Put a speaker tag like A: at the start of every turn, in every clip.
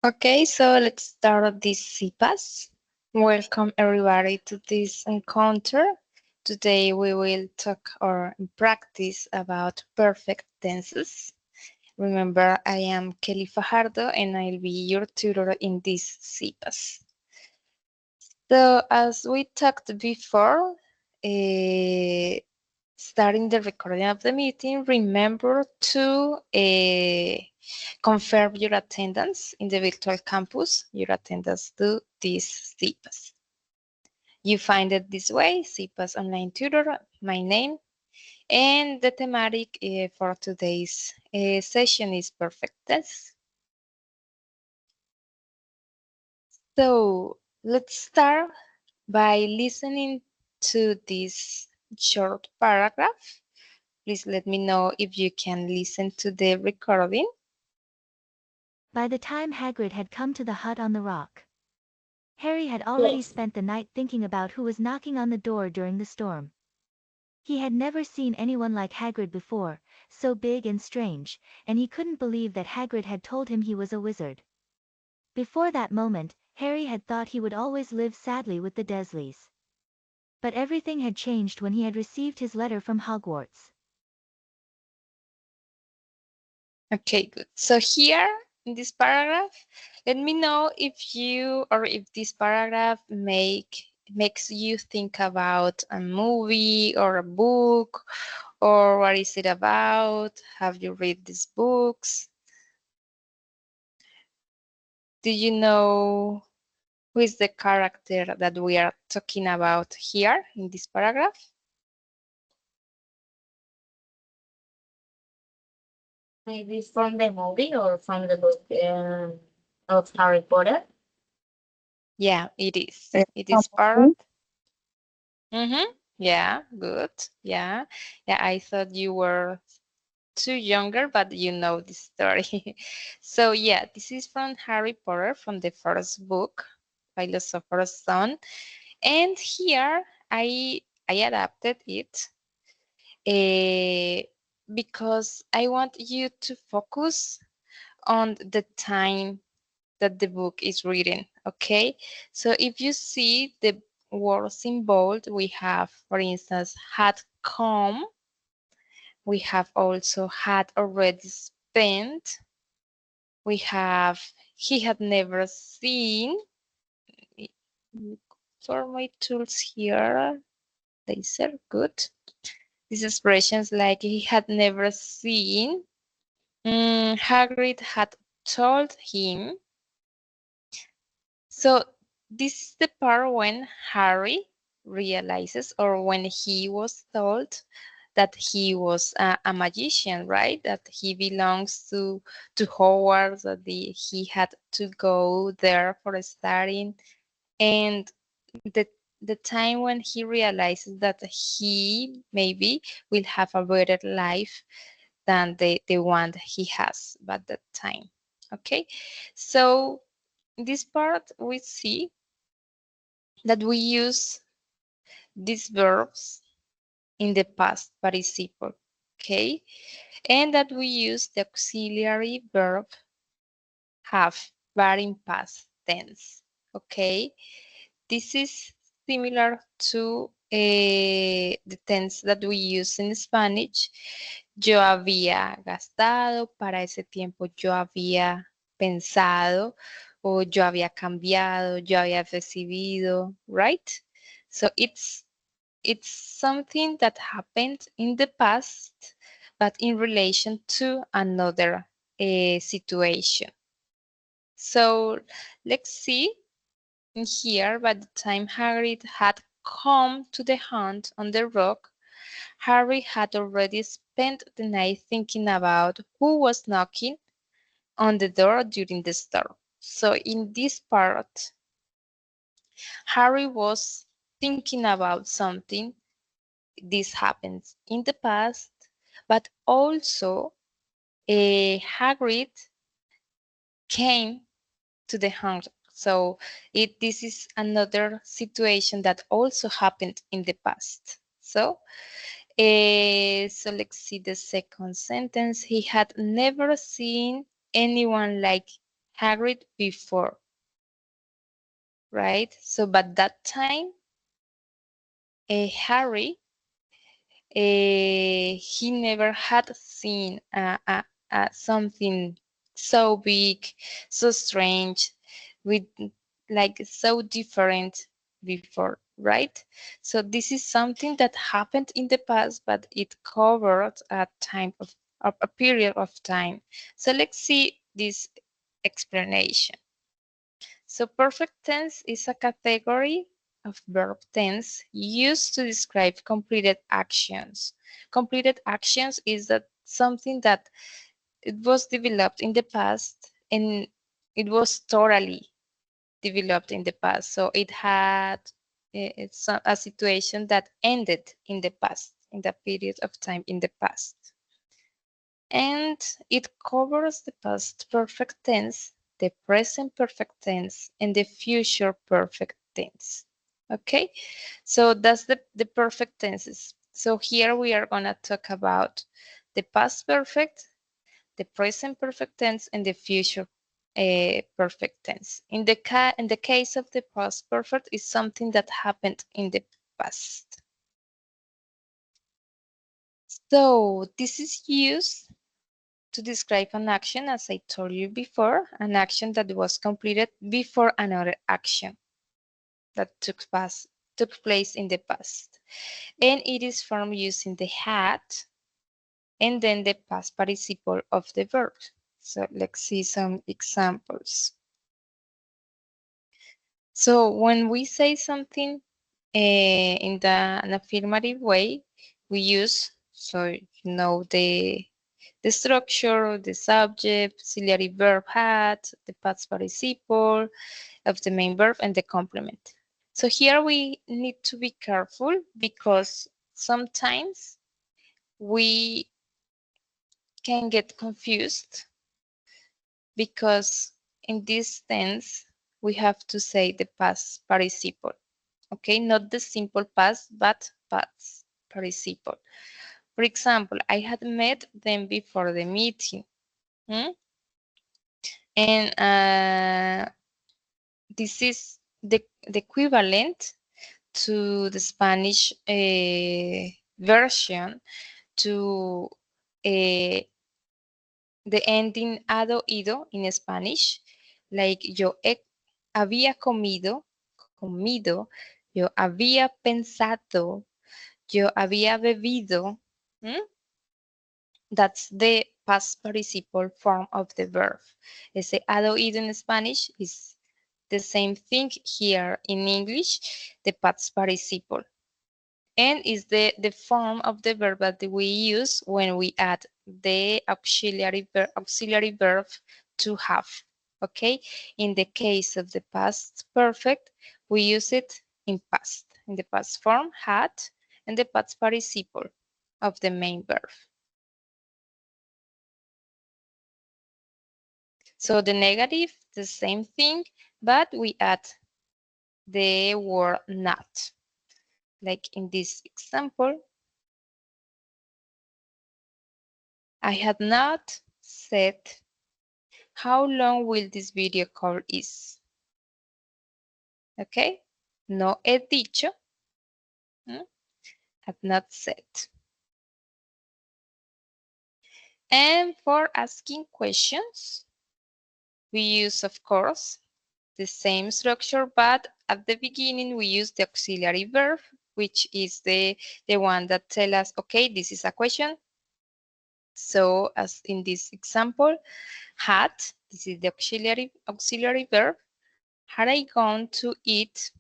A: Okay, so let's start this CIPAS. Welcome everybody to this encounter. Today we will talk or practice about perfect tenses. Remember, I am Kelly Fajardo and I'll be your tutor in this CIPAS. So as we talked before, starting the recording of the meeting, remember to confirm your attendance in the virtual campus, your attendance to this CIPAS. You find it this way, CIPAS Online Tutor, my name, and the thematic for today's session is perfect tense. So let's start by listening to this short paragraph. Please let me know if you can listen to the recording.
B: By the time Hagrid had come to the hut on the rock, Harry had already spent the night thinking about who was knocking on the door during the storm. He had never seen anyone like Hagrid before, so big and strange, and he couldn't believe that Hagrid had told him he was a wizard. Before that moment, Harry had thought he would always live sadly with the Dursleys. But everything had changed when he had received his letter from Hogwarts.
A: Okay, good. So here in this paragraph, let me know if you or if this paragraph makes you think about a movie or a book, or what is it about? Have you read these books? Do you know who is the character that we are talking about here in this paragraph?
C: Maybe from the movie or from the book of Harry Potter.
A: Yeah, it is.
C: Uh,
A: It is part. Mm-hmm. Yeah, good. Yeah. Yeah, I thought you were too younger, but you know the story. So yeah, this is from Harry Potter from the first book, Philosopher's Stone. And here I adapted it because I want you to focus on the time that the book is written. Okay, so if you see the words in bold, we have, for instance, had come. We have also had already spent. We have he had never seen. For my tools here, laser, good. These expressions like he had never seen. Hagrid had told him. So this is the part when Harry realizes, or when he was told that he was a magician, right? That he belongs to Hogwarts, that he had to go there for studying, and the the time when he realizes that he maybe will have a better life than the one he has at that time. Okay, so in this part we see that we use these verbs in the past participle, okay? And that we use the auxiliary verb have, but in past tense, okay? This is similar to the tense that we use in Spanish. Yo había gastado, para ese tiempo yo había pensado, o yo había cambiado, yo había recibido, right? So it's something that happened in the past, but in relation to another situation. So let's see here. By the time Hagrid had come to the hunt on the rock, Harry had already spent the night thinking about who was knocking on the door during the storm. So in this part, Harry was thinking about something. This happens in the past, but also Hagrid came to the hunt. So this is another situation that also happened in the past. So let's see the second sentence. He had never seen anyone like Hagrid before, right? So, but that time, Harry, he never had seen something so big, so strange, with like so different before, right? So this is something that happened in the past, but it covered a time of a period of time. So let's see this explanation. So perfect tense is a category of verb tense used to describe completed actions. Completed actions is that something that it was developed in the past and it was totally developed in the past. So it had it's a situation that ended in the past, in the period of time in the past. And it covers the past perfect tense, the present perfect tense, and the future perfect tense. Okay, so that's the perfect tenses. So here we are going to talk about the past perfect, the present perfect tense, and the future perfect tense. In the case of the past perfect, is something that happened in the past. So this is used to describe an action, as I told you before, an action that was completed before another action that took place in the past. And it is formed using the had and then the past participle of the verb. So let's see some examples. So when we say something in an affirmative way, we use, so you know, the structure, the subject, auxiliary verb had, the past participle of the main verb, and the complement. So here we need to be careful because sometimes we can get confused because in this tense we have to say the past participle. Okay, not the simple past, but past participle. For example, I had met them before the meeting. And this is the equivalent to the Spanish version to the ending ado ido in Spanish, like había comido, yo había pensado, yo había bebido. That's the past participle form of the verb. Ese ado ido in Spanish is the same thing here in English, the past participle. And is the form of the verb that we use when we add the auxiliary verb to have. Okay, in the case of the past perfect, we use it in past, in the past form had, and the past participle of the main verb. So the negative, the same thing, but we add the word not. Like in this example, I had not said how long will this video call is. Okay, no he dicho, had not said. And for asking questions, we use, of course, the same structure, but at the beginning we use the auxiliary verb, which is the one that tells us, okay, this is a question. So as in this example, had, this is the auxiliary verb. Had I gone to eat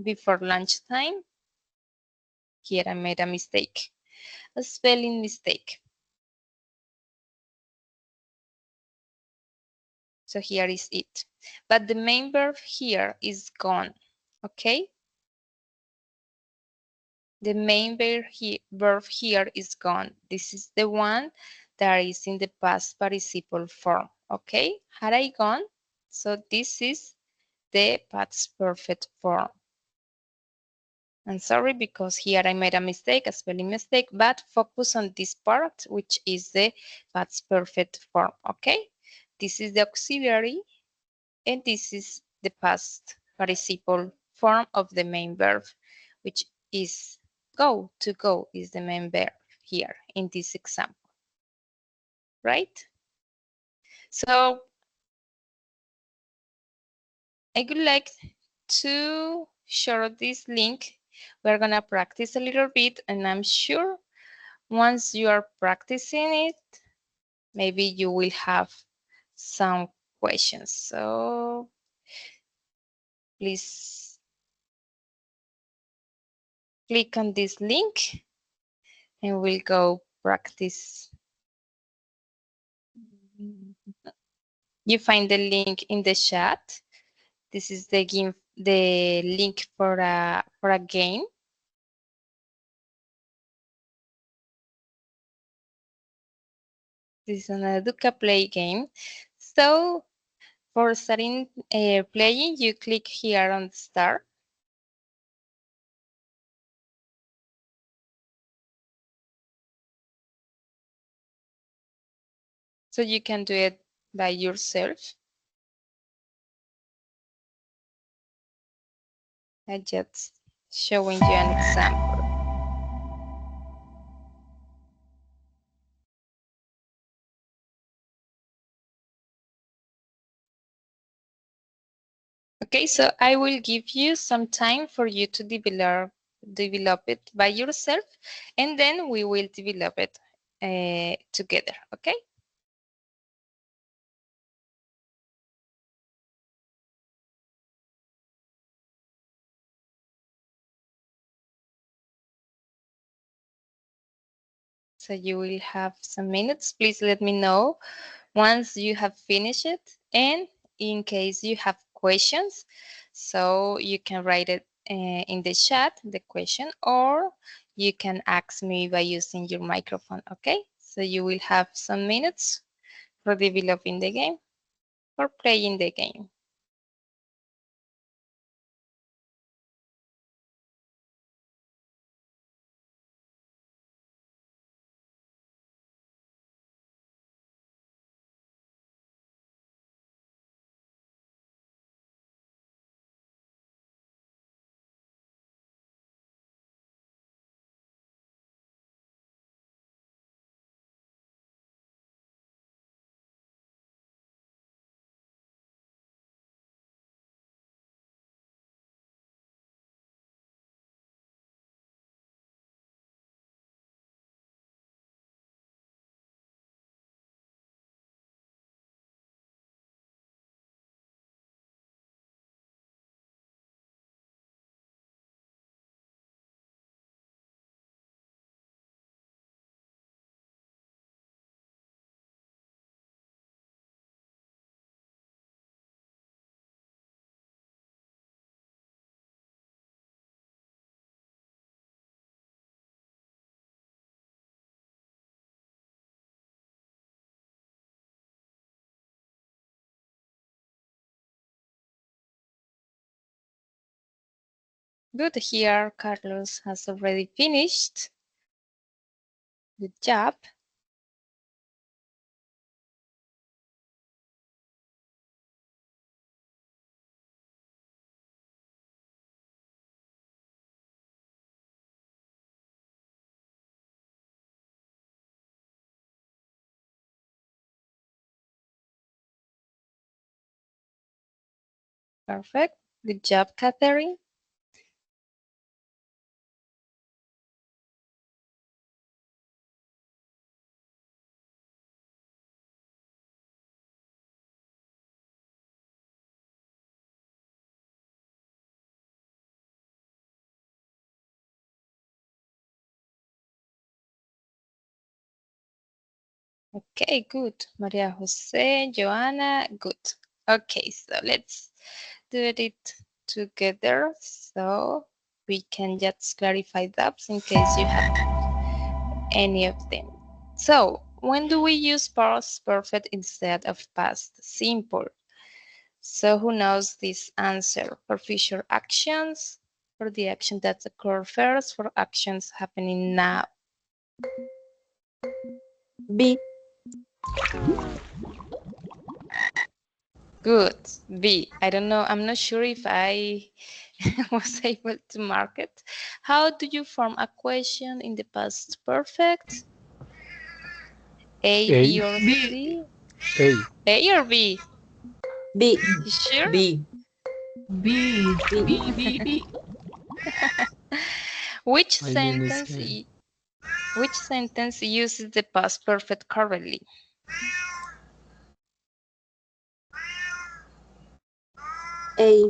A: before lunchtime? Here I made a mistake, a spelling mistake. So here is it. But the main verb here is gone, okay? The main verb here is gone. This is the one that is in the past participle form, okay? Had I gone? So this is the past perfect form. I'm sorry because here I made a mistake, a spelling mistake, but focus on this part, which is the past perfect form, okay? This is the auxiliary, And this is the past participle form of the main verb, which is go. To go is the main verb here in this example, right? So I would like to share this link. We're gonna practice a little bit, and I'm sure once you are practicing it, maybe you will have some questions. So please click on this link and we'll go practice. You find the link in the chat. This is the link for a game. This is an Educa Play game. So for starting playing, you click here on start. So you can do it by yourself. I just showing you an example. Okay, so I will give you some time for you to develop it by yourself, and then we will develop it together, okay? So you will have some minutes. Please let me know once you have finished it, and in case you have questions, so you can write it in the chat, the question, or you can ask me by using your microphone, okay? So you will have some minutes for developing the game, for playing the game. Good, here Carlos has already finished. Good job. Perfect. Good job, Catherine. Okay, good. Maria Jose, Joanna, good. Okay, so let's do it together so we can just clarify doubts in case you have any of them. So, when do we use past perfect instead of past simple? So, who knows this answer? For future actions, for the action that occur first, for actions happening now.
D: B.
A: Good. B. I don't know. I'm not sure if I was able to mark it. How do you form a question in the past perfect? A, B,
D: A.
A: or
C: B.
A: C?
D: A.
A: A or B?
C: B.
A: You sure?
C: B.
E: B,
C: B.
E: B, B, B.
A: Which
D: My name is
A: sentence
D: A.
A: which sentence uses the past perfect correctly?
C: A.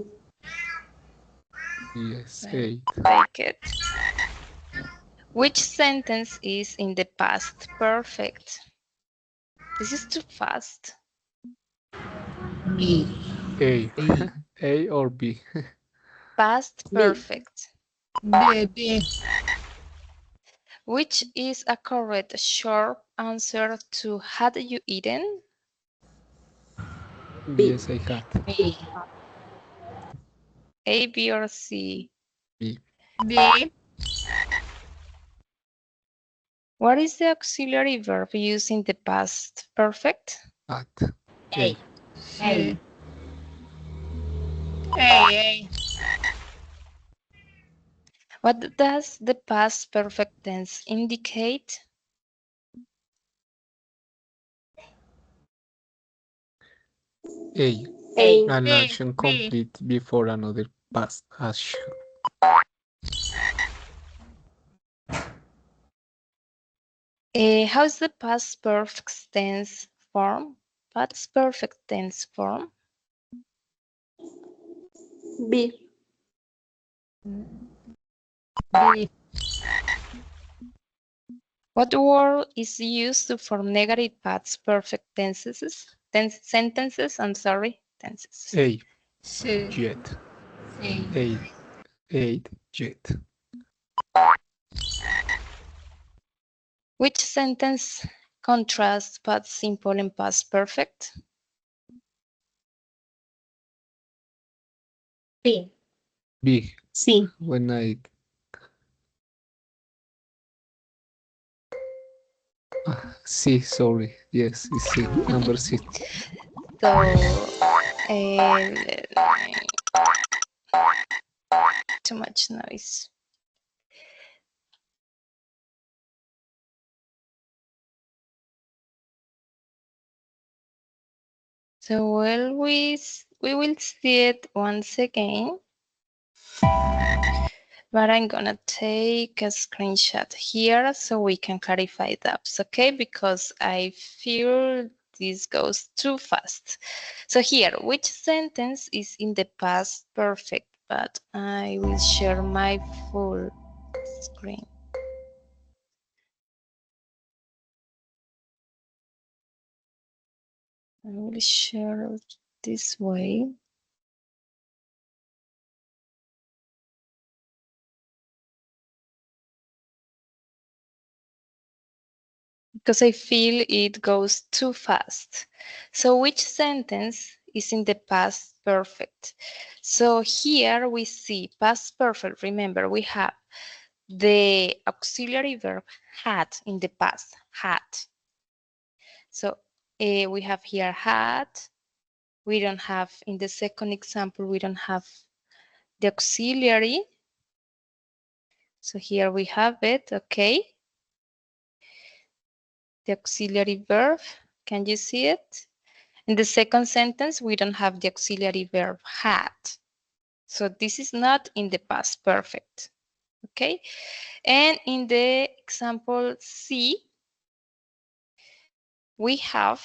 D: Yes,
A: Right,
D: 8.
A: take it. Which sentence is in the past perfect? This is too fast.
E: B,
D: A.
E: B,
D: A or B.
A: Past
C: B.
A: perfect.
E: B, B.
A: Which is a correct short answer to had you eaten?
C: B.
D: Yes, I had.
E: B,
A: A, B, or C?
D: B.
E: B,
A: What is the auxiliary verb used in the past perfect?
D: At.
C: A.
E: C, A,
A: What does the past perfect tense indicate?
D: A.
C: A.
D: An
E: B,
D: action
E: B,
D: complete before another past action.
A: How's the past perfect tense form? Past perfect tense form?
C: B.
E: B,
A: What word is used to form negative past perfect sentences? I'm sorry, tenses.
D: A.
E: C,
D: Jet.
E: C,
D: A. 8. Jet.
A: Which sentence contrasts past simple and past perfect?
C: B.
D: B.
C: C.
D: When I. C, sorry. Yes, it's C. Number C.
A: So, too much noise. So, well, we will see it once again, but I'm gonna take a screenshot here so we can clarify that, okay? Because I feel this goes too fast. So here, which sentence is in the past perfect? But I will share my full screen. I will share this way. Because I feel it goes too fast. So which sentence is in the past perfect? So here we see past perfect. Remember, we have the auxiliary verb had in the past, had. So we have here had. We don't have, in the second example, we don't have the auxiliary. So here we have it, okay? The auxiliary verb, can you see it? In the second sentence, we don't have the auxiliary verb had. So this is not in the past perfect, okay? And in the example C, we have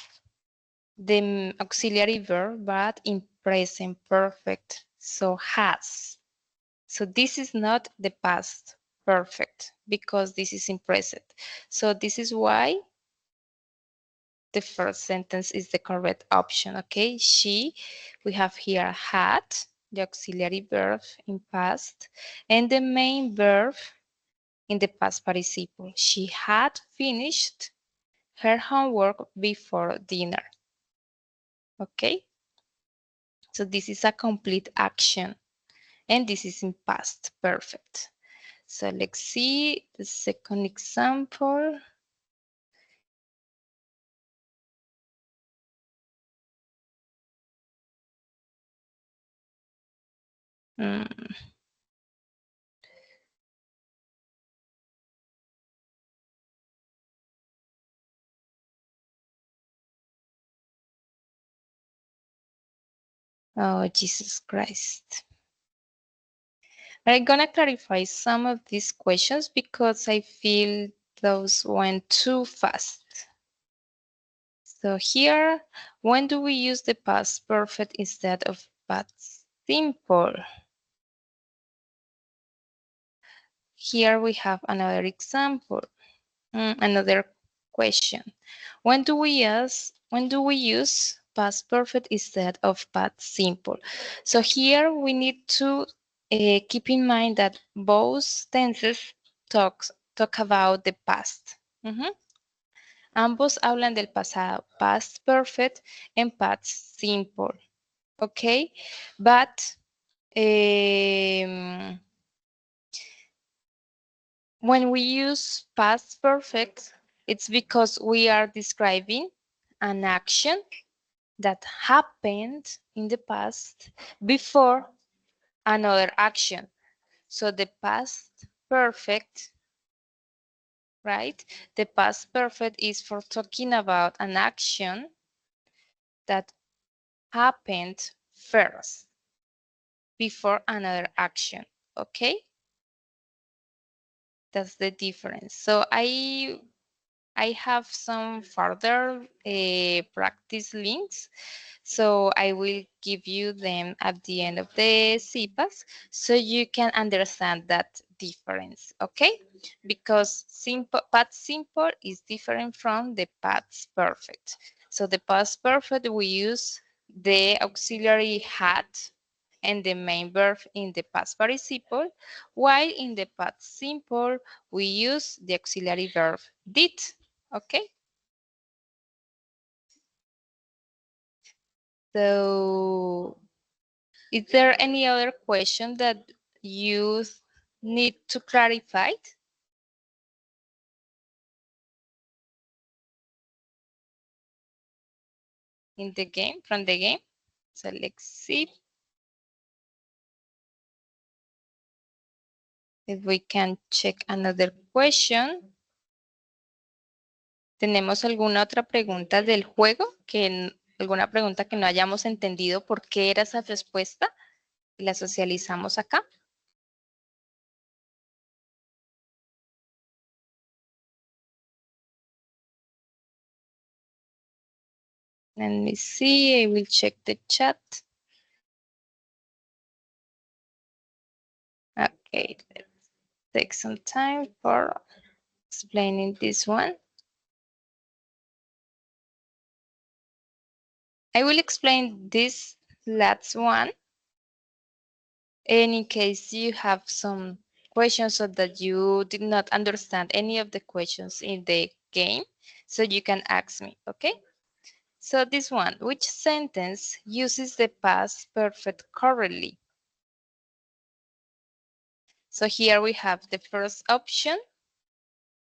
A: the auxiliary verb, but in present perfect, so has. So this is not the past perfect because this is in present. So this is why the first sentence is the correct option, okay? She, we have here had, the auxiliary verb in past, and the main verb in the past participle. She had finished her homework before dinner, okay? So this is a complete action, and this is in past perfect. So let's see the second example. Mm, Oh, Jesus Christ. I'm gonna clarify some of these questions because I feel those went too fast. So here, when do we use the past perfect instead of past simple? Here we have another example, another question. When do we use past perfect instead of past simple? So here we need to keep in mind that both tenses talk about the past. Ambos hablan del pasado, past perfect and past simple. Okay, but when we use past perfect, it's because we are describing an action that happened in the past before another action. So the past perfect, right? The past perfect is for talking about an action that happened first before another action. Okay? That's the difference. So I have some further practice links. So I will give you them at the end of the CIPAS so you can understand that difference, okay? Because past simple is different from the past perfect. So the past perfect, we use the auxiliary had and the main verb in the past participle, while in the past simple, we use the auxiliary verb did, okay? So is there any other question that you need to clarify in the game, from the game? So let's see if we can check another question. ¿Tenemos alguna otra pregunta del juego? ¿Alguna pregunta que no hayamos entendido por qué era esa respuesta? La socializamos acá. Let me see, I will check the chat. Okay, let's take some time for explaining this one. I will explain this last one. And in case you have some questions so that you did not understand any of the questions in the game, so you can ask me, okay? So this one, which sentence uses the past perfect correctly? So here we have the first option.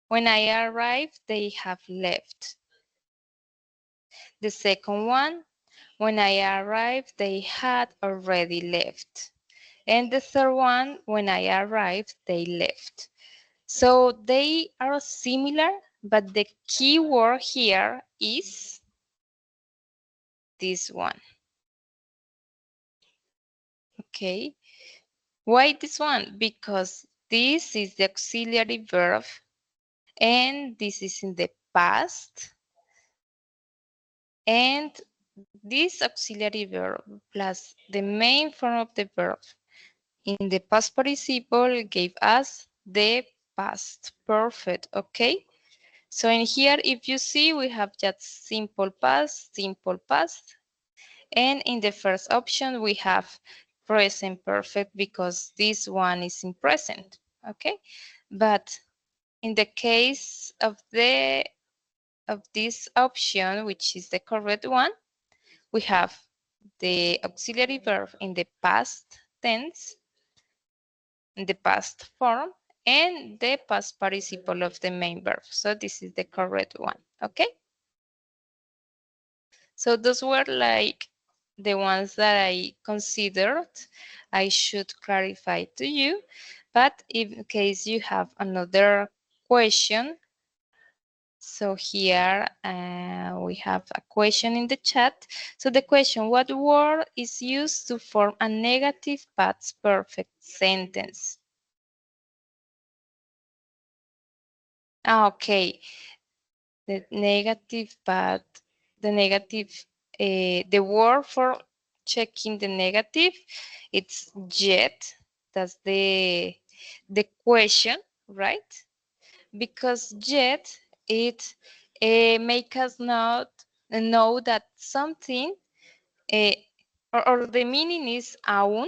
A: When I arrived, they have left. The second one, when I arrived, they had already left. And the third one, when I arrived, they left. So they are similar, but the key word here is this one. Okay. Why this one? Because this is the auxiliary verb and this is in the past. And this auxiliary verb plus the main form of the verb in the past participle gave us the past perfect, okay? So in here, if you see, we have just simple past, and in the first option, we have present perfect because this one is in present, okay? But in the case of this option, which is the correct one, we have the auxiliary verb in the past tense, in the past form, and the past participle of the main verb. So this is the correct one, okay? So those were like the ones that I considered I should clarify to you. But in case you have another question, so here we have a question in the chat. So the question, what word is used to form a negative past perfect sentence? Okay, the negative but the negative the word for checking the negative, it's yet. That's the question, right? Because yet it make us not know that something uh, or the meaning is aún,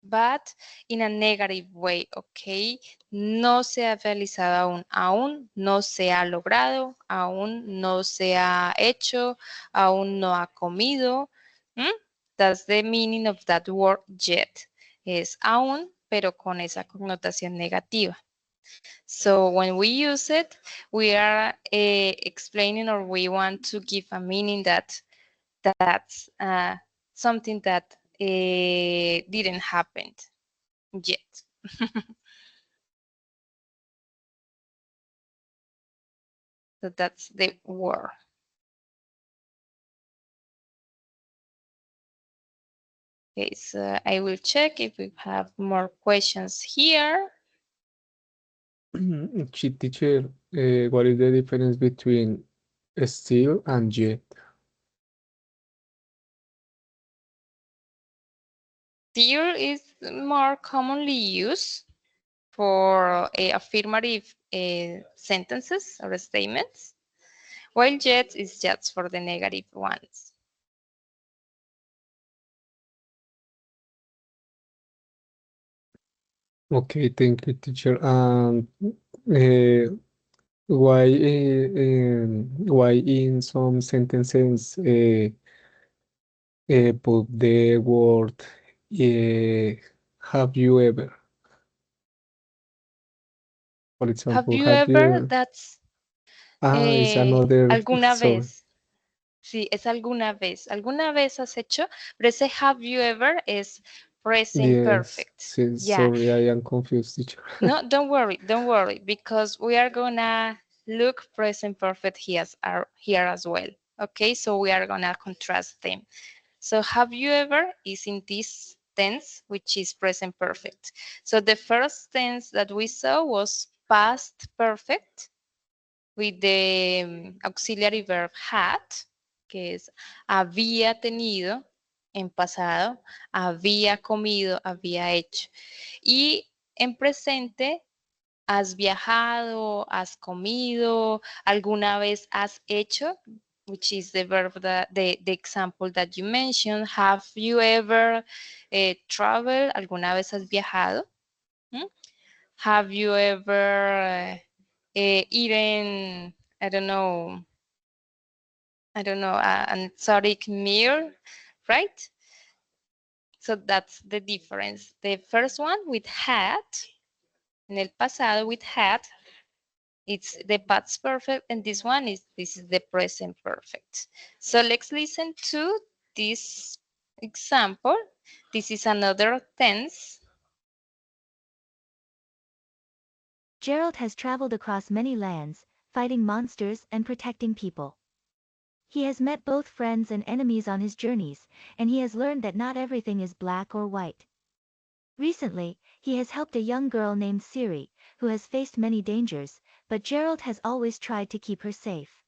A: but in a negative way, okay? No se ha realizado aún, aún no se ha logrado, aún no se ha hecho, aún no ha comido. ¿Mm? That's the meaning of that word yet. Es aún, pero con esa connotación negativa. So when we use it, we are explaining or we want to give a meaning that's something that didn't happen yet. So that's the word. Okay, so I will check if we have more questions here.
D: Teacher, what is the difference between still and yet?
A: Still is more commonly used for affirmative sentences or statements, while yet is just for the negative ones.
D: Okay, thank you, teacher. Uh, why in some sentences put the word have you ever? For
A: Have
D: example,
A: you
D: have
A: ever?
D: you?
A: That's
D: It's another.
A: alguna
D: Sorry.
A: vez. Sí, es alguna vez. ¿Alguna vez has hecho? Pero ese have you ever es present
D: Yes.
A: perfect. Yeah.
D: Sorry, I am confused, teacher.
A: No, don't worry, because we are gonna look present perfect here as well. Okay, so we are gonna contrast them. So have you ever is in this tense, which is present perfect. So the first tense that we saw was past perfect with the auxiliary verb had, que es había tenido en pasado, había comido, había hecho. Y en presente, has viajado, has comido, alguna vez has hecho, which is the verb the example that you mentioned. Have you ever traveled? ¿Alguna vez has viajado? ¿Mm? Have you ever eaten, I don't know, an exotic meal, right? So that's the difference. The first one with had, en el pasado with had, it's the past perfect, and this is the present perfect. So let's listen to this example. This is another tense.
B: Gerald has traveled across many lands, fighting monsters and protecting people. He has met both friends and enemies on his journeys, and he has learned that not everything is black or white. Recently, he has helped a young girl named Siri, who has faced many dangers, but Gerald has always tried to keep her safe.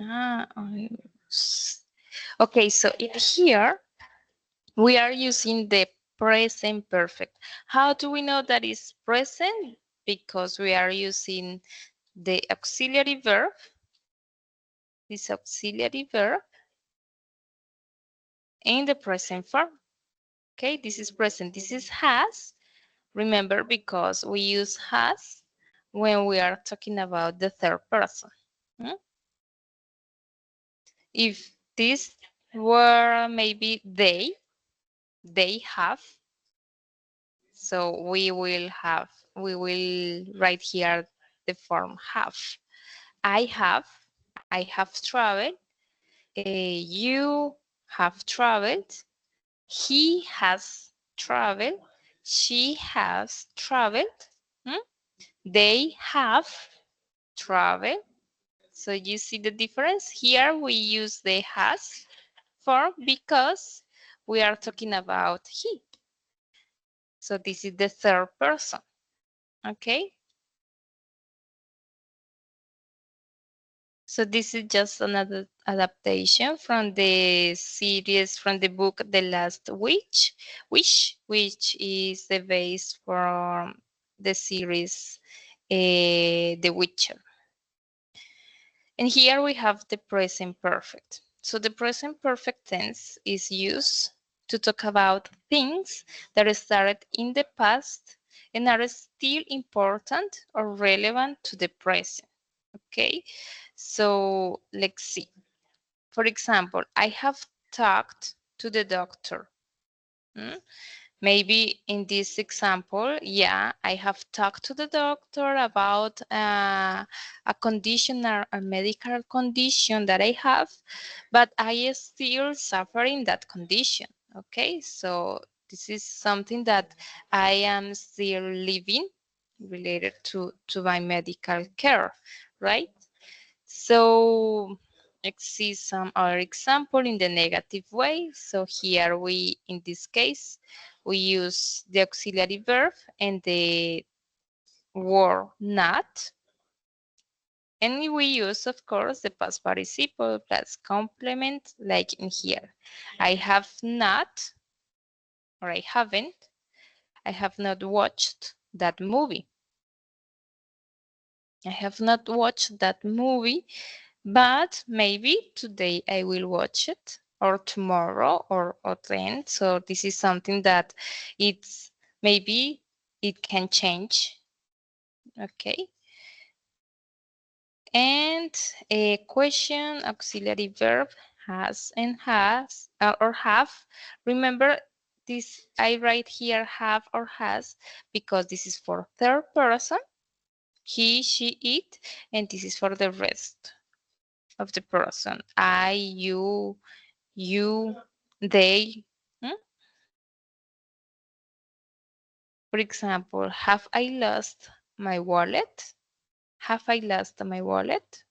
A: Ah, okay, so in here, we are using the present perfect. How do we know that is present? Because we are using the auxiliary verb, this auxiliary verb, in the present form. Okay, this is present. This is has. Remember, because we use has when we are talking about the third person. Hmm? If this were maybe they have, so we will write here the form have. I have traveled. You have traveled. He has traveled. She has traveled. Hmm? They have traveled. So you see the difference? Here we use the has form because we are talking about he. So this is the third person. Okay. So this is just another adaptation from the series, from the book The Last which is the base for the series The Witcher. And here we have the present perfect. So the present perfect tense is used to talk about things that started in the past and are still important or relevant to the present. Okay, so let's see. For example, I have talked to the doctor. Hmm? Maybe in this example, yeah, I have talked to the doctor about a condition or a medical condition that I have, but I am still suffering that condition. Okay, so this is something that I am still living related to my medical care, right? So let's see some other example in the negative way. So here we, in this case, we use the auxiliary verb and the word not. And we use, of course, the past participle plus complement, like in here. I have not, or I have not watched that movie. I have not watched that movie, but maybe today I will watch it, or tomorrow, or then. So this is something that it's maybe it can change. Okay. And a question auxiliary verb has and has or have. Remember this, I write here have or has because this is for third person, he, she, it, and this is for the rest of the person. I, you, they. Hmm? For example, have I lost my wallet? Have I lost my wallet?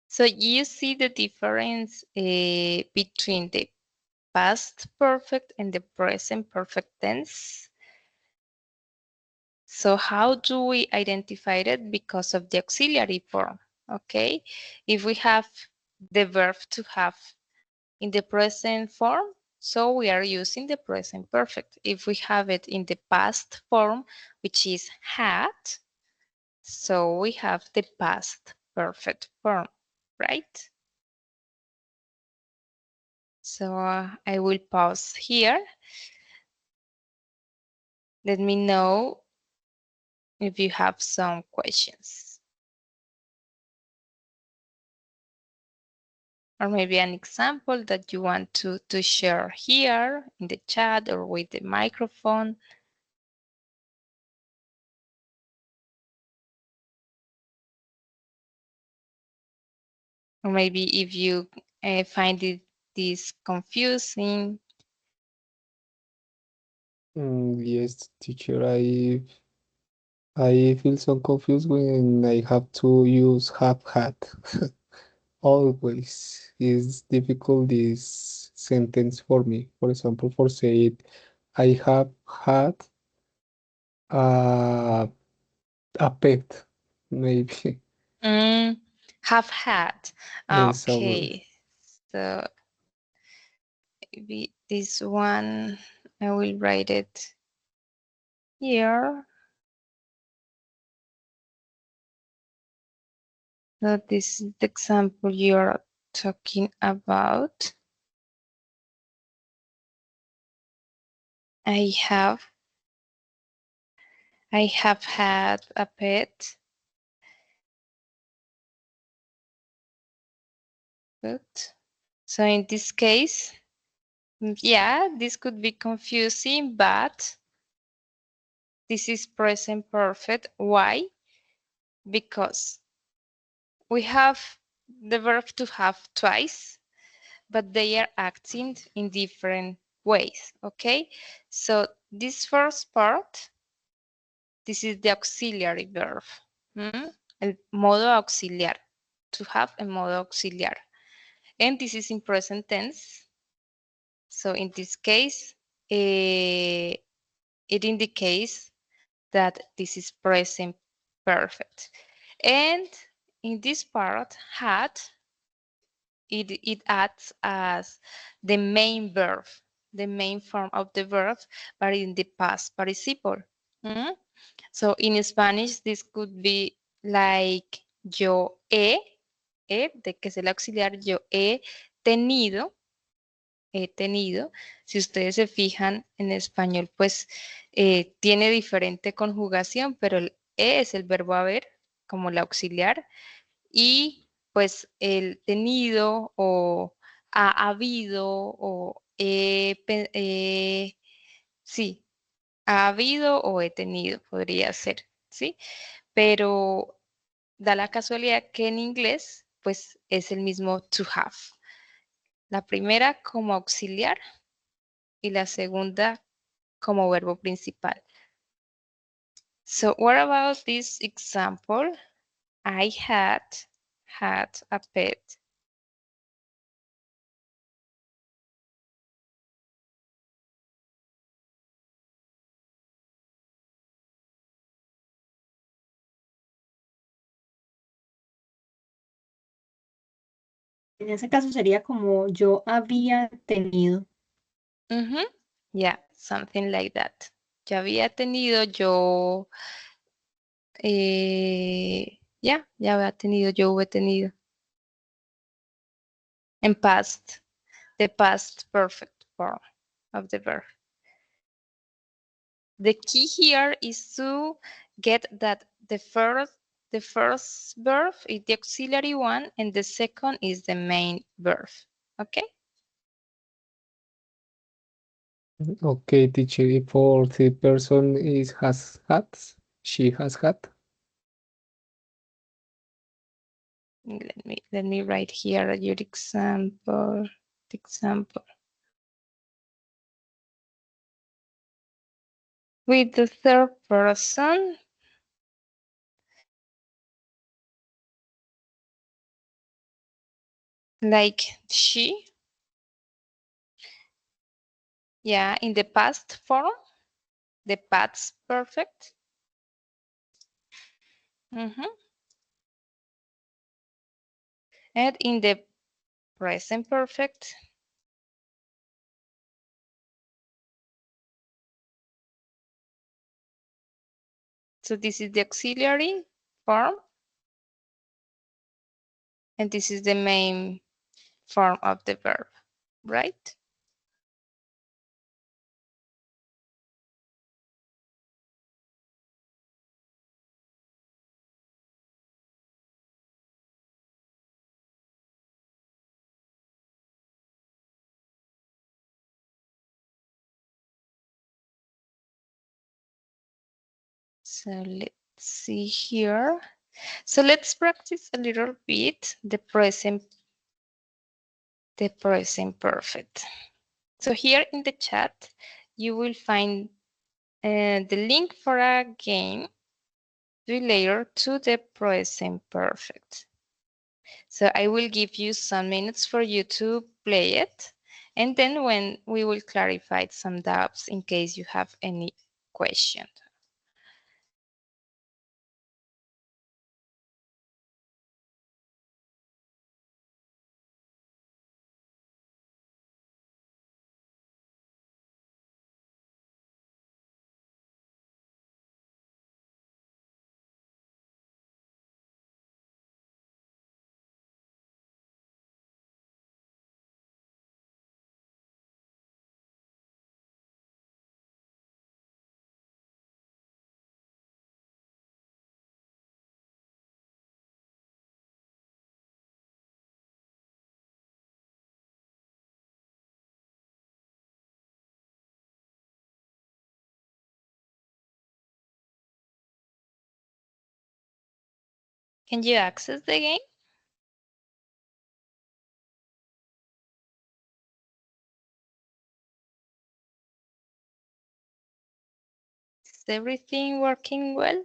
A: So you see the difference between the past perfect and the present perfect tense. So how do we identify it? Because of the auxiliary form, okay? If we have the verb to have in the present form, so we are using the present perfect. If we have it in the past form, which is had, so we have the past perfect form, right? So I will pause here. Let me know if you have some questions. Or maybe an example that you want to share here in the chat or with the microphone. Or maybe if you find this confusing.
D: Yes, teacher, I feel so confused when I have to use have had. Always is difficult this sentence for me. For example, for say it, I have had a a pet, maybe.
A: Have had.
D: Exactly.
A: Okay, so maybe this one, I will write it here. So this is the example you're talking about. I have had a pet. Good. So in this case, yeah, this could be confusing, but this is present perfect. Why? Because we have the verb to have twice, but they are acting in different ways, okay? So this first part, this is the auxiliary verb. El modo auxiliar, to have a modo auxiliar. And this is in present tense. So in this case, it indicates that this is present perfect. And in this part, had, it acts as the main verb, the main form of the verb, but in the past participle. So in Spanish, this could be like de que es el auxiliar, yo he tenido. Si ustedes se fijan en español, pues tiene diferente conjugación, pero el es el verbo haber como el auxiliar y pues el tenido o ha habido o sí, ha habido o he tenido, podría ser, ¿sí? Pero da la casualidad que en inglés, pues es el mismo to have. La primera como auxiliar y la segunda como verbo principal. So what about this example? I had a pet.
F: En ese caso sería como yo había tenido.
A: Yeah, something like that. Yo había tenido, ya había tenido, yo hubiera tenido. En past, the past perfect form of the verb. The key here is to get that the first verb is the auxiliary one and the second is the main verb. Okay?
D: Okay, teacher, if for the person is has had, she has had.
A: Let me write here your example. With the third person, like she, yeah, in the past form, the past perfect. And in the present perfect, so this is the auxiliary form, and this is the main form of the verb, right? So let's see here. So let's practice a little bit the present perfect. So here in the chat, you will find the link for a game related to the present perfect. So I will give you some minutes for you to play it. And then when we will clarify some doubts in case you have any question. Can you access the game? Is everything working well?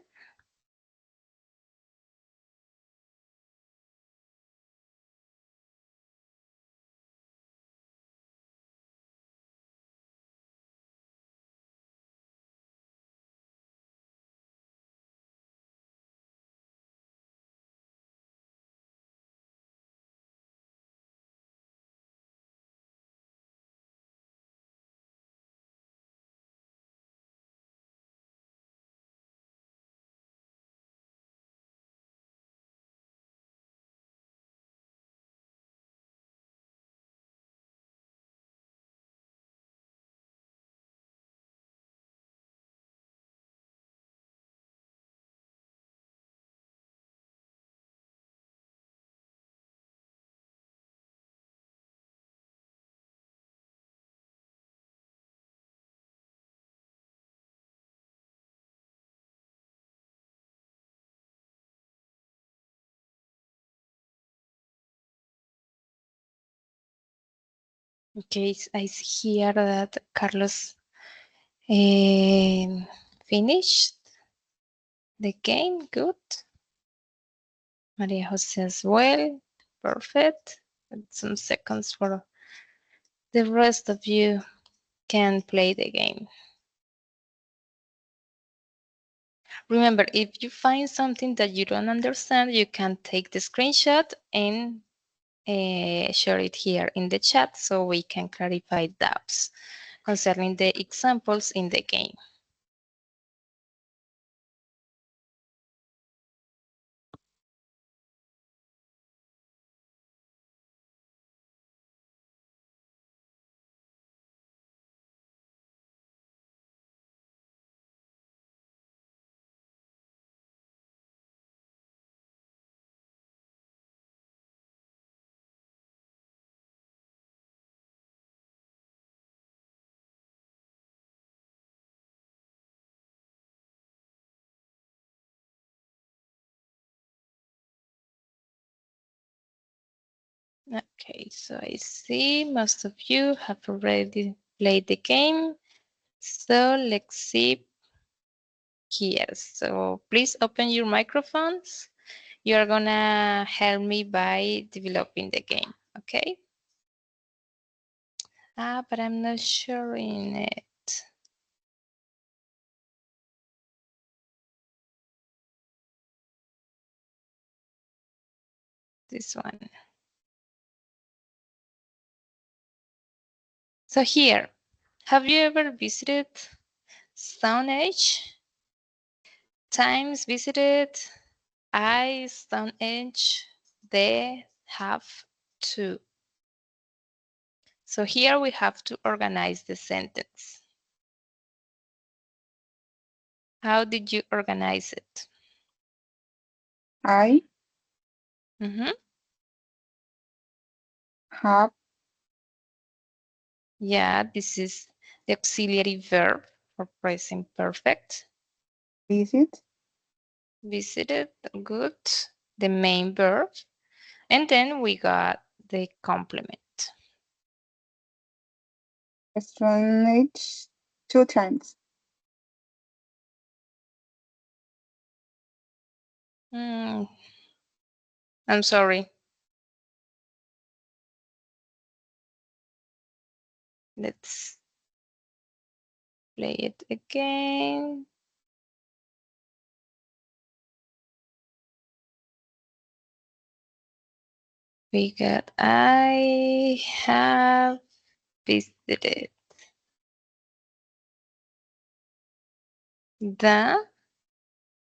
A: Okay, I see here that Carlos finished the game. Good. Maria Jose as well. Perfect. And some seconds for the rest of you can play the game. Remember, if you find something that you don't understand, you can take the screenshot and share it here in the chat so we can clarify doubts concerning the examples in the game. Okay, so I see most of you have already played the game. So let's see here. So please open your microphones. You're gonna help me by developing the game, okay? But I'm not showing it. This one. So here, have you ever visited Stone Age? Times visited I Stone Age, they have to. So here we have to organize the sentence. How did you organize it?
G: I
A: Mm-hmm.
G: have
A: Yeah, this is the auxiliary verb for present perfect.
G: visited
A: Visited, good. The main verb. And then we got the complement.
G: strange 2 times.
A: I'm sorry. Let's play it again. We got I have visited the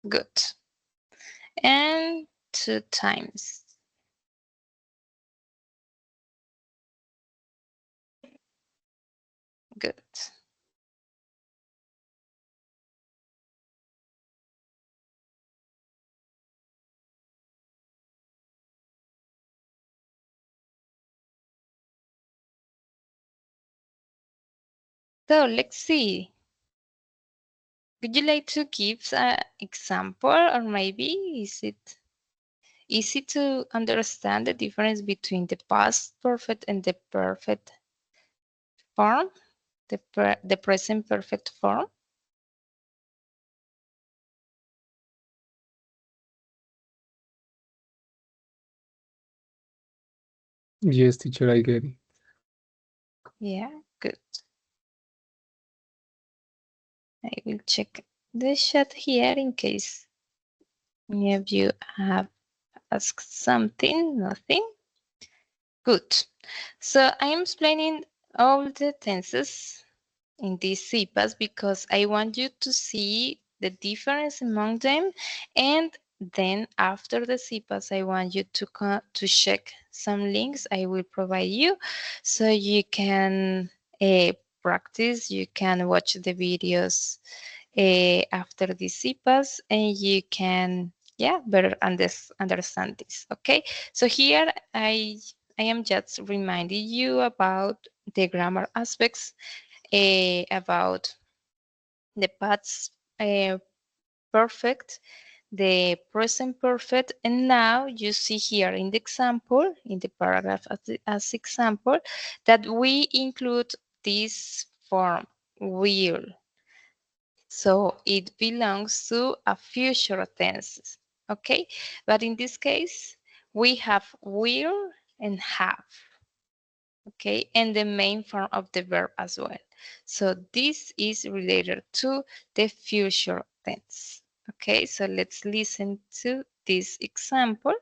A: good and 2 times. Good. So let's see. Would you like to give an example, or maybe is it easy to understand the difference between the past perfect and the perfect form, the present perfect form?
D: Yes, teacher, I get it.
A: Yeah, good. I will check the chat here in case any of you have asked something. Nothing. Good. So I am explaining all the tenses in this CIPAS because I want you to see the difference among them, and then after the CIPAS I want you to check some links I will provide you so you can practice, you can watch the videos after the CIPAS and you can better understand this. Okay, so here I am just reminding you about the grammar aspects, about the past perfect, the present perfect, and now you see here in the example, in the paragraph as example, that we include this form, will. So it belongs to a future tense, okay? But in this case, we have will and have, okay, and the main form of the verb as well. So this is related to the future tense. Okay, so let's listen to this example.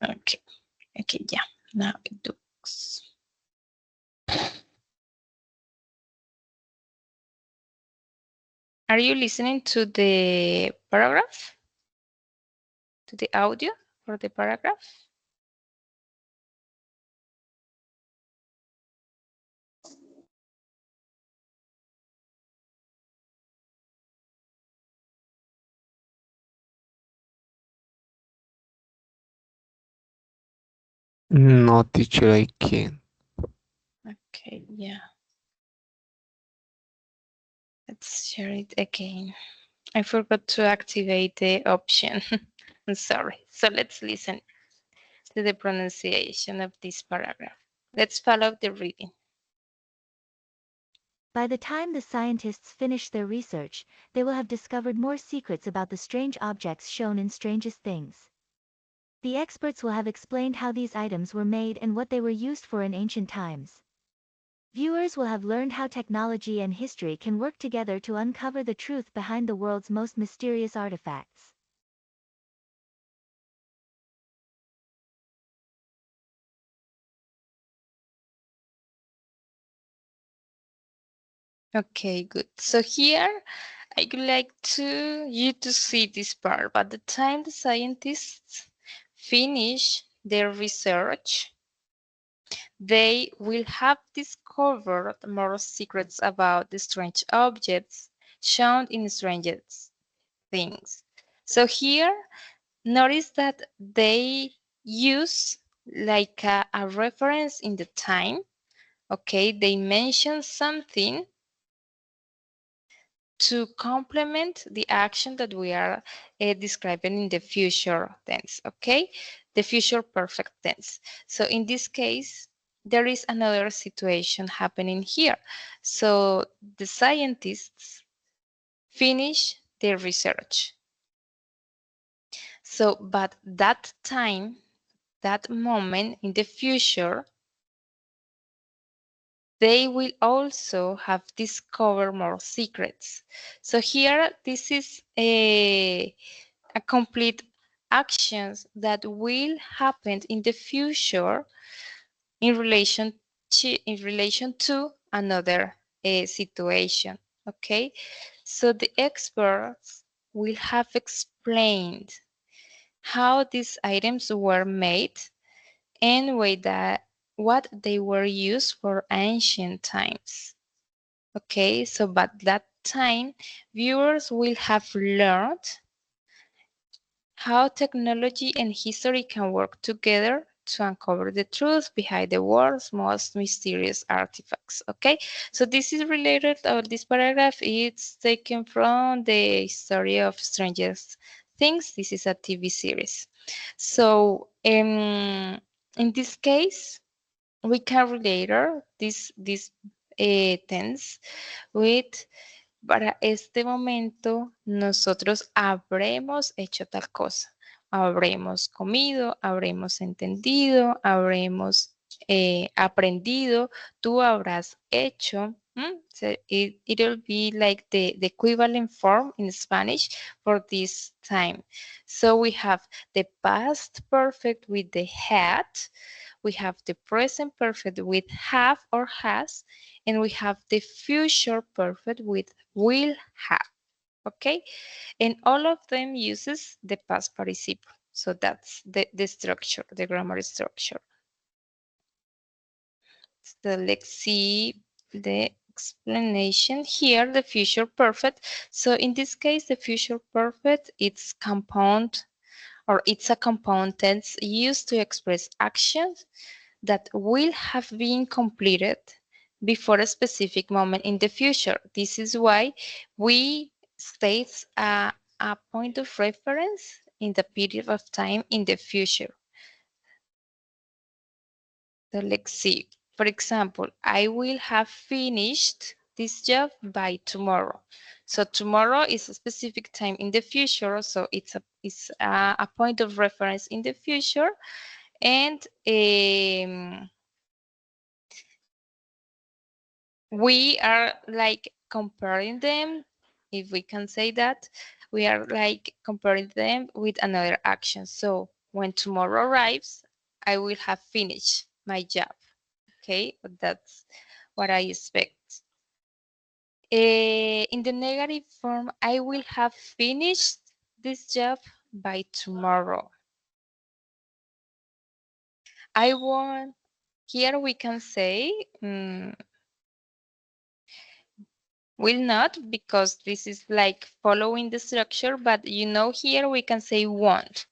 A: Okay, okay, yeah, now it looks. Are you listening to the paragraph? To the audio for the paragraph?
D: No, teacher, I can't.
A: Okay, yeah. Let's share it again. I forgot to activate the option. I'm sorry. So let's listen to the pronunciation of this paragraph. Let's follow the reading.
B: By the time the scientists finish their research, they will have discovered more secrets about the strange objects shown in Strangest Things. The experts will have explained how these items were made and what they were used for in ancient times. Viewers will have learned how technology and history can work together to uncover the truth behind the world's most mysterious artifacts.
A: Okay, good. So here I would like you to see this part. By the time the scientists finish their research, they will have discovered more secrets about the strange objects shown in Strangest Things. So here, notice that they use like a reference in the time. Okay, they mention something to complement the action that we are describing in the future tense, okay? The future perfect tense. So in this case, there is another situation happening here. So the scientists finish their research. So, but that time, that moment in the future, they will also have discovered more secrets. So here, this is a complete actions that will happen in the future in relation to another situation. Okay, so the experts will have explained how these items were made and what they were used for ancient times. Okay, so but that time, viewers will have learned how technology and history can work together to uncover the truth behind the world's most mysterious artifacts. Okay, so this is related, or this paragraph is taken from the story of Strangest Things. This is a TV series. So, in this case, we can relate this tense with para este momento nosotros habremos hecho tal cosa. Habremos comido, habremos entendido, habremos aprendido, tú habrás hecho. So it'll be like the equivalent form in Spanish for this time. So we have the past perfect with the had, we have the present perfect with have or has, and we have the future perfect with will have. Okay, and all of them uses the past participle. So that's the structure, the grammar structure. So let's see the explanation here, the future perfect. So in this case, the future perfect, it's compound, or it's a compound tense used to express actions that will have been completed before a specific moment in the future. This is why we state a point of reference in the period of time in the future. So let's see. For example, I will have finished this job by tomorrow. So tomorrow is a specific time in the future, so it's a point of reference in the future, and we are like comparing them, if we can say that, we are like comparing them with another action. So when tomorrow arrives, I will have finished my job. Okay, that's what I expect. In the negative form, I will have finished this job by tomorrow. I want, here we can say, will not, because this is like following the structure, but here we can say won't.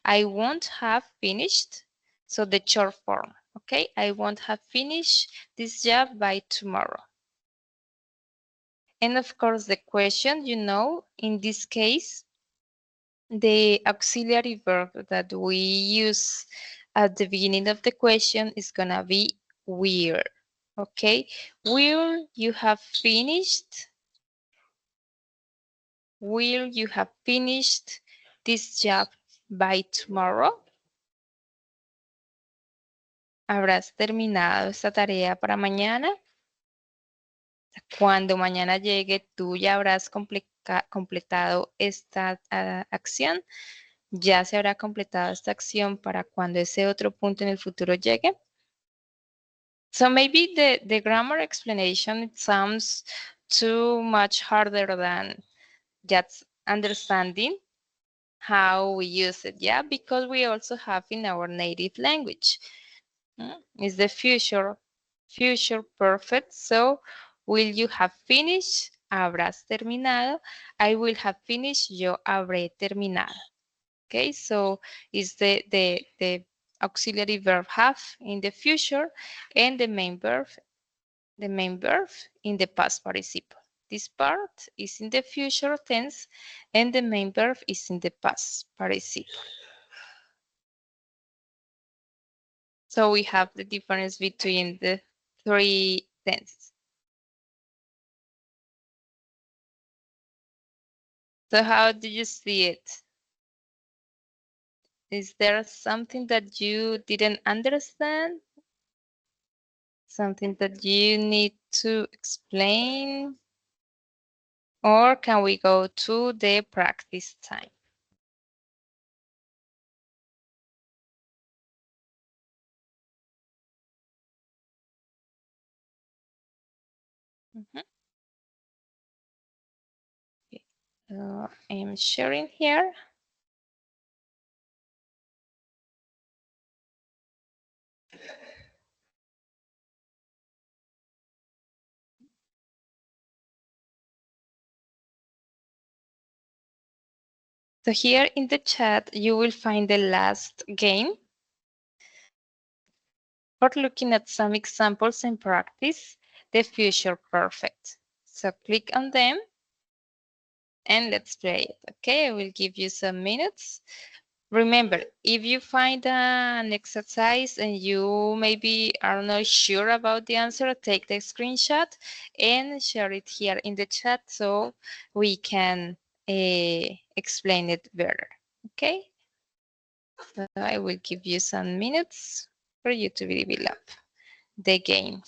A: I won't have finished. So the short form, okay? I won't have finished this job by tomorrow. And of course, the question, in this case, the auxiliary verb that we use at the beginning of the question is gonna be will, okay? Will you have finished? Will you have finished this job by tomorrow? ¿Habrás terminado esta tarea para mañana? Cuando mañana llegue, tú ya habrás completado esta acción. Ya se habrá completado esta acción para cuando ese otro punto en el futuro llegue. So maybe the grammar explanation, it sounds too much harder than just understanding how we use it, yeah, because we also have in our native language. Is the future perfect. So will you have finished? Habrás terminado. I will have finished. Yo habré terminado. Okay, so is the auxiliary verb have in the future, and the main verb in the past participle. This part is in the future tense, and the main verb is in the past participle. So we have the difference between the three tenses. So how do you see it? Is there something that you didn't understand? Something that you need to explain? Or can we go to the practice time? Mhm. Okay. I am sharing here. So here in the chat, you will find the last game for looking at some examples and practice the future perfect. So click on them and let's play it. Okay, I will give you some minutes. Remember, if you find an exercise and you maybe are not sure about the answer, take the screenshot and share it here in the chat so we can explain it better. Okay, so I will give you some minutes for you to develop the game.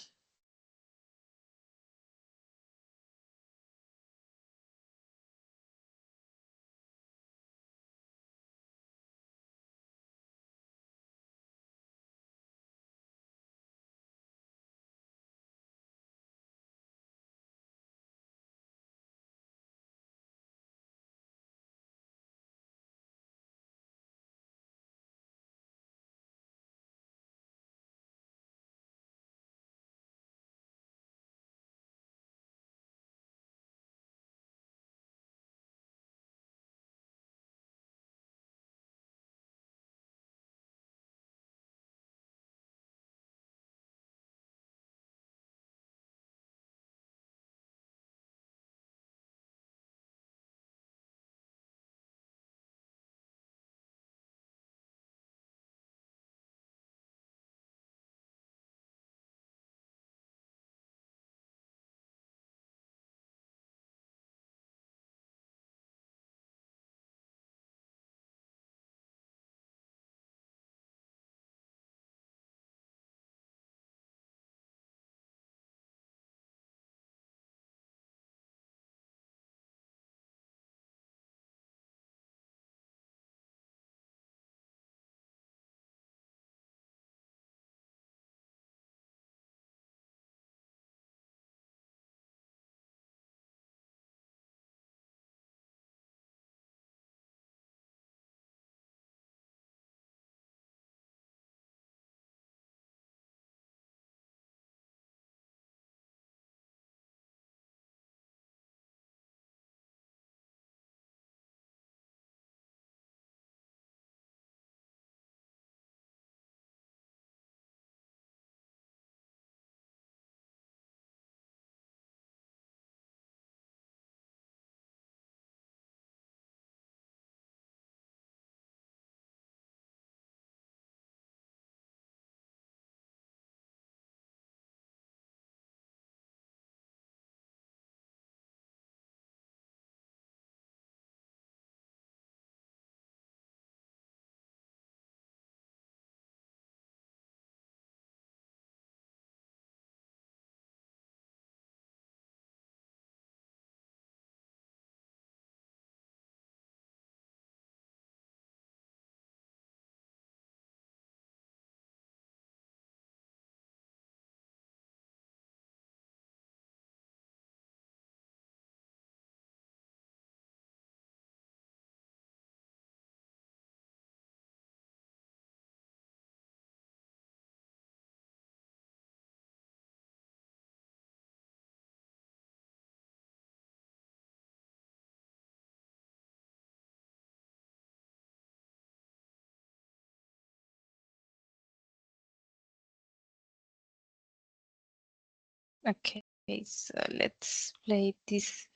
A: Okay, so let's play this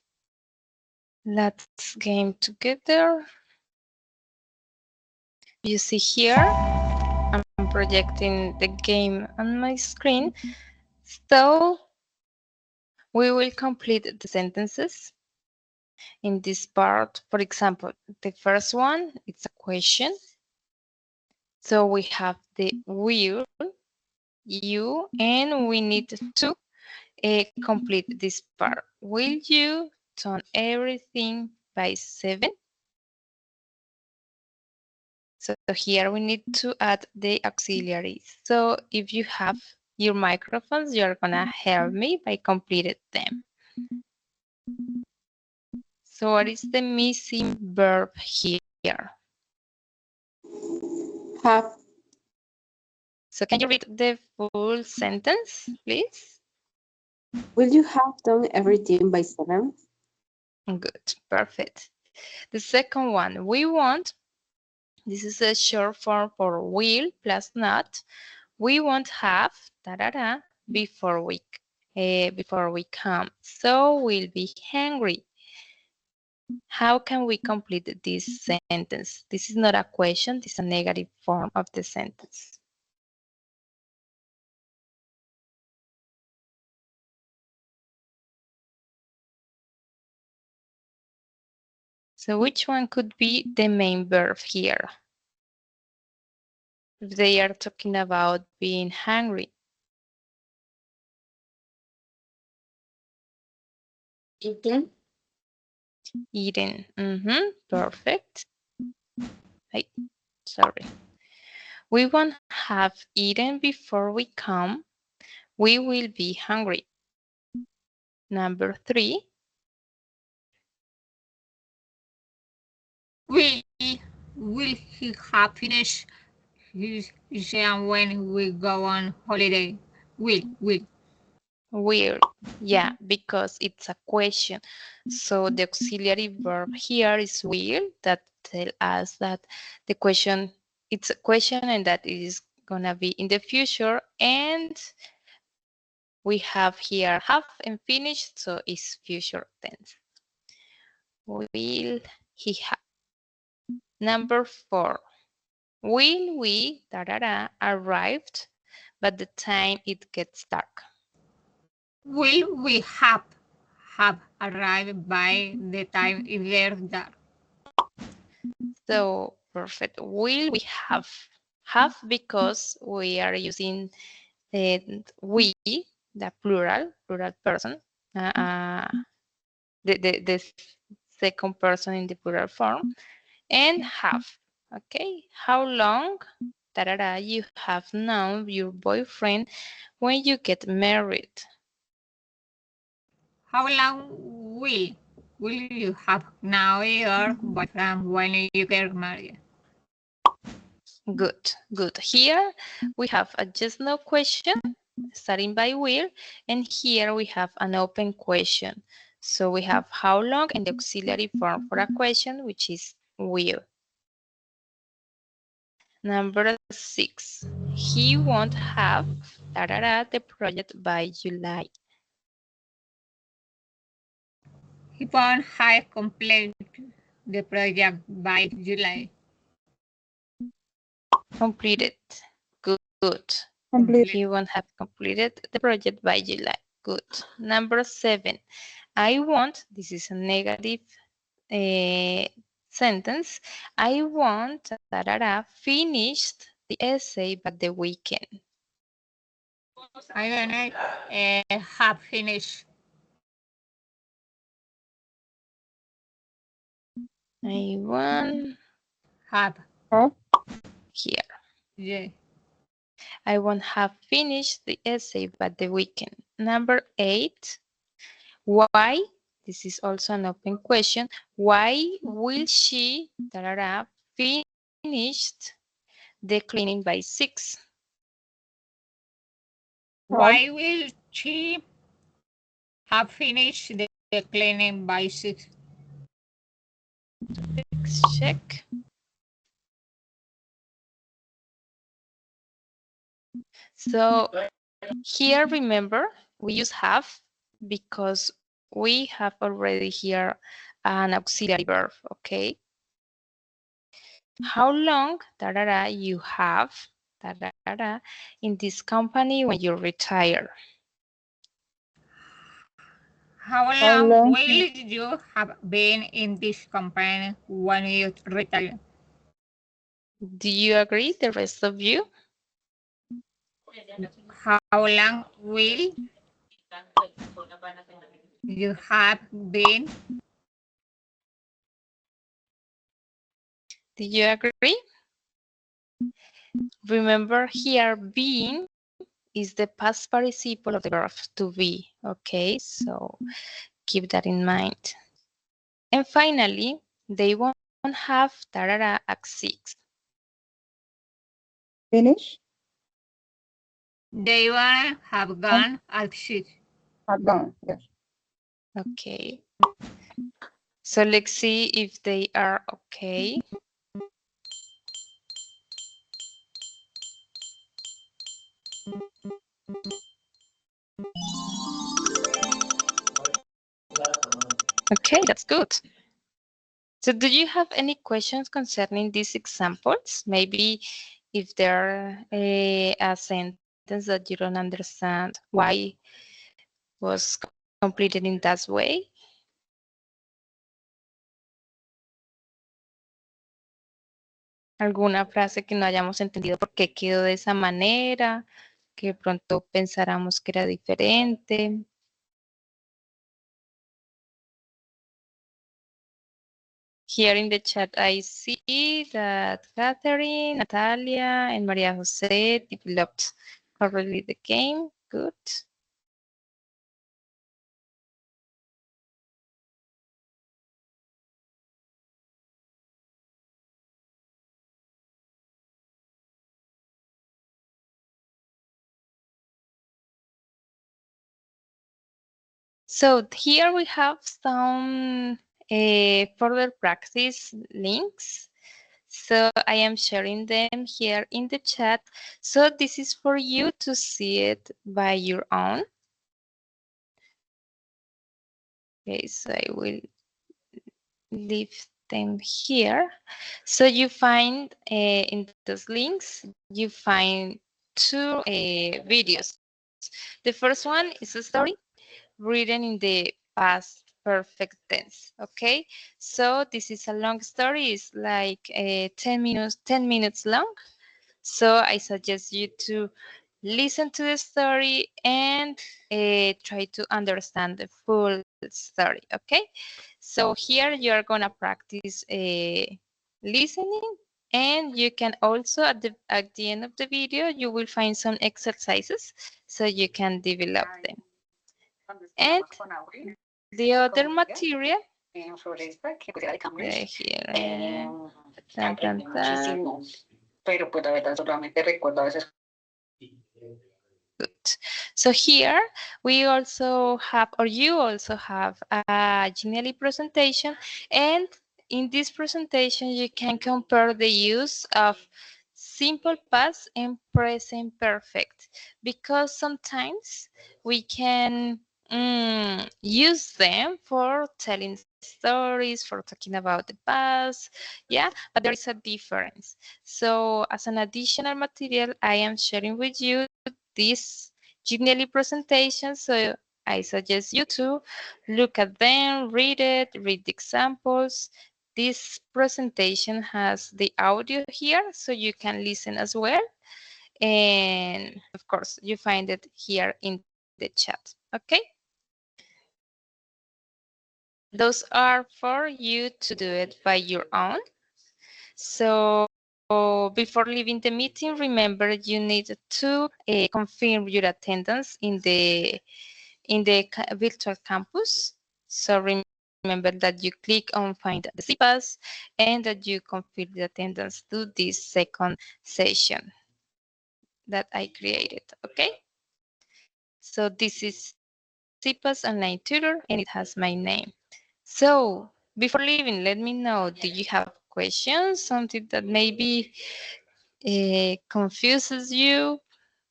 A: last game together. You see here, I'm projecting the game on my screen. So we will complete the sentences in this part. For example, the first one, it's a question. So we have the will, you, and we need to complete this part. Will you turn everything by 7? So here we need to add the auxiliaries. So if you have your microphones, you're gonna help me by completing them. So what is the missing verb here?
H: Have.
A: So can you read the full sentence, please?
H: Will you have done everything by 7?
A: Good, perfect. The second one, we want, this is a short form for will plus not. We won't have before we come. So we'll be hungry. How can we complete this sentence? This is not a question, this is a negative form of the sentence. So which one could be the main verb here? If they are talking about being hungry.
C: Eating.
A: Eating. Perfect. Sorry. We won't have eaten before we come. We will be hungry. Number 3.
E: Will he have finished his exam when we go on holiday? Will.
A: Will. Yeah, because it's a question. So the auxiliary verb here is will, that tell us that the question, it's a question and that it is gonna be in the future, and we have here have and finished, so it's future tense. Will he have? Number 4. Will we arrived, but the time it gets dark?
E: Will we have arrived by the time it gets dark?
A: So perfect. Will we have because we are using we, the plural person, the second person in the plural form, and have. Okay, how long you have known your boyfriend when you get married?
E: How long will you have now your boyfriend when you get married?
A: Good. Here we have a just no question starting by will, and here we have an open question. So we have how long and the auxiliary form for a question, which is will. Number 6, he won't have the project by July.
E: He won't have completed the project by July.
A: Completed. Good.
G: Complete.
A: He won't have completed the project by July. Good. Number 7, I want, this is a negative sentence. I want finished the essay by the weekend.
E: I don't have finished.
A: I want
E: Have.
G: Have.
A: here.
E: Yeah.
A: I won't have finished the essay by the weekend. Number 8, why? This is also an open question. Why will she finished the cleaning by 6?
E: Why will she have finished the cleaning by 6?
A: Let's check. So here, remember, we use have because we have already here an auxiliary verb, okay? How long you have in this company when you retire?
E: How
G: How
E: long
G: long?
E: will you have been in this company when you retire?
A: Do you agree, the rest of you?
E: How long will you have been?
A: Do you agree? Remember here, being is the past participle of the verb to be, okay? So keep that in mind. And finally, they won't have at 6.
G: Finish.
E: They will have gone at 6.
G: Have gone. Yes.
A: Okay. So let's see if they are okay. Okay, that's good. So do you have any questions concerning these examples? Maybe if there a sentence that you don't understand why was completed in that way. Alguna frase que no hayamos entendido por qué quedó de esa manera, que de pronto pensáramos que era diferente. Here in the chat, I see that Catherine, Natalia, and Maria Jose developed correctly the game. Good. So here we have some further practice links. So I am sharing them here in the chat. So this is for you to see it by your own. Okay, so I will leave them here. So you find in those links, you find two videos. The first one is a story written in the past perfect tense. Okay, so this is a long story. It's like 10 minutes long. So I suggest you to listen to the story and try to understand the full story. Okay, so here you are gonna practice listening, and you can also at the end of the video you will find some exercises so you can develop them. And the other material here. Tan, tan, tan.
C: Pero pues la verdad solamente recuerdo a veces.
A: Good. So here we also have, or you also have a Genially presentation, and in this presentation you can compare the use of simple past and present perfect, because sometimes we can use them for telling stories, for talking about the past, yeah, but there is a difference. So as an additional material, I am sharing with you this Genially presentation. So I suggest you to look at them, read it, read the examples. This presentation has the audio here, so you can listen as well. And of course, you find it here in the chat. Okay. Those are for you to do it by your own. So before leaving the meeting, remember you need to confirm your attendance in the virtual campus. So remember that you click on find the CIPAS and that you confirm the attendance to this second session that I created. Okay. So this is CIPAS Online Tutor and it has my name. So before leaving, let me know, do you have questions? Something that maybe confuses you?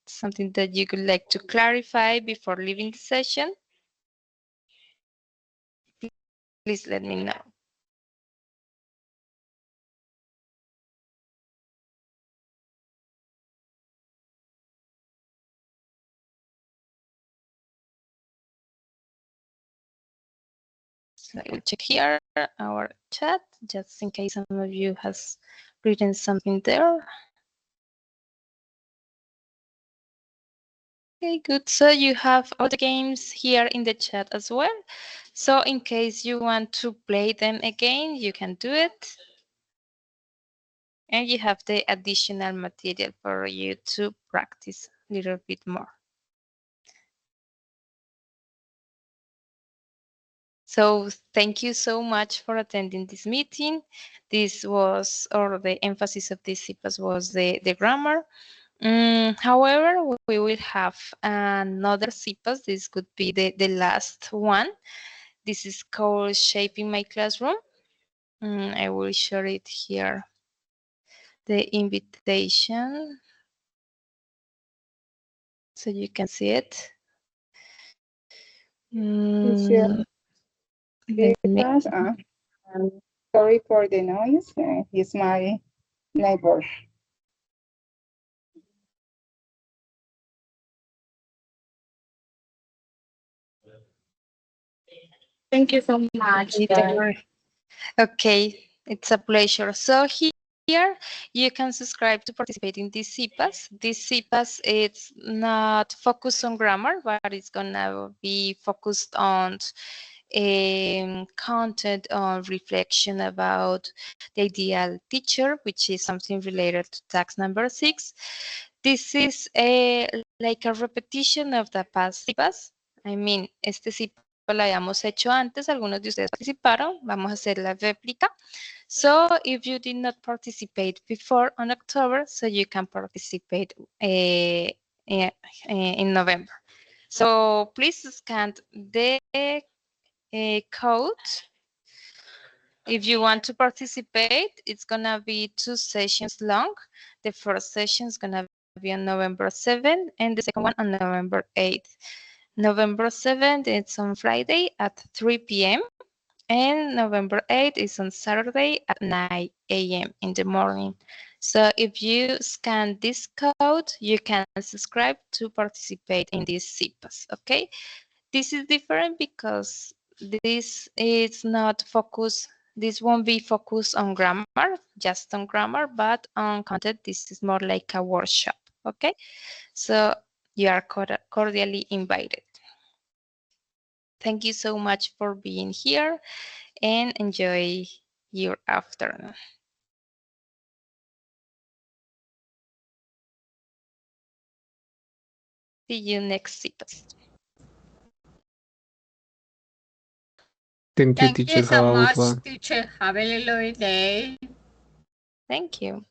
A: Something that you would like to clarify before leaving the session? Please let me know. So I will check here our chat just in case some of you has written something there. Okay, good. So you have all the games here in the chat as well. So in case you want to play them again, you can do it. And you have the additional material for you to practice a little bit more. So thank you so much for attending this meeting. This was, or the emphasis of this CIPAS was the grammar. However, we will have another CIPAS. This could be the last one. This is called Shaping My Classroom. I will share it here. The invitation, so you can see it.
G: Teacher,
A: Let me.
G: because, I'm sorry for the noise. He's my neighbor.
C: Thank you so much, guys.
A: Okay, it's a pleasure. So here you can subscribe to participate in this CIPAS. This CIPAS it's not focused on grammar, but it's gonna be focused on content on reflection about the ideal teacher, which is something related to task number 6. This is like a repetition of the past CIPAS. I mean, este CIPAS lo habíamos hecho antes, algunos de ustedes participaron, vamos a hacer la réplica. So if you did not participate before on October, so you can participate in November. So please scan the code. If you want to participate, it's gonna be 2 sessions long. The first session is gonna be on November 7th and the second one on November 8th. November 7th, it's on Friday at 3 p.m. and November 8th is on Saturday at 9 a.m. in the morning. So if you scan this code, you can subscribe to participate in this CIPAS, okay? This is different because this is not focused, this won't be focused on grammar, just on grammar, but on content, this is more like a workshop, okay? So you are cordially invited. Thank you so much for being here and enjoy your afternoon. See you next CIPAS.
D: Thank you,
E: Thank you
D: teacher.
E: so
D: Have a good
E: much,
D: one.
E: teacher. Have a lovely day.
A: Thank you.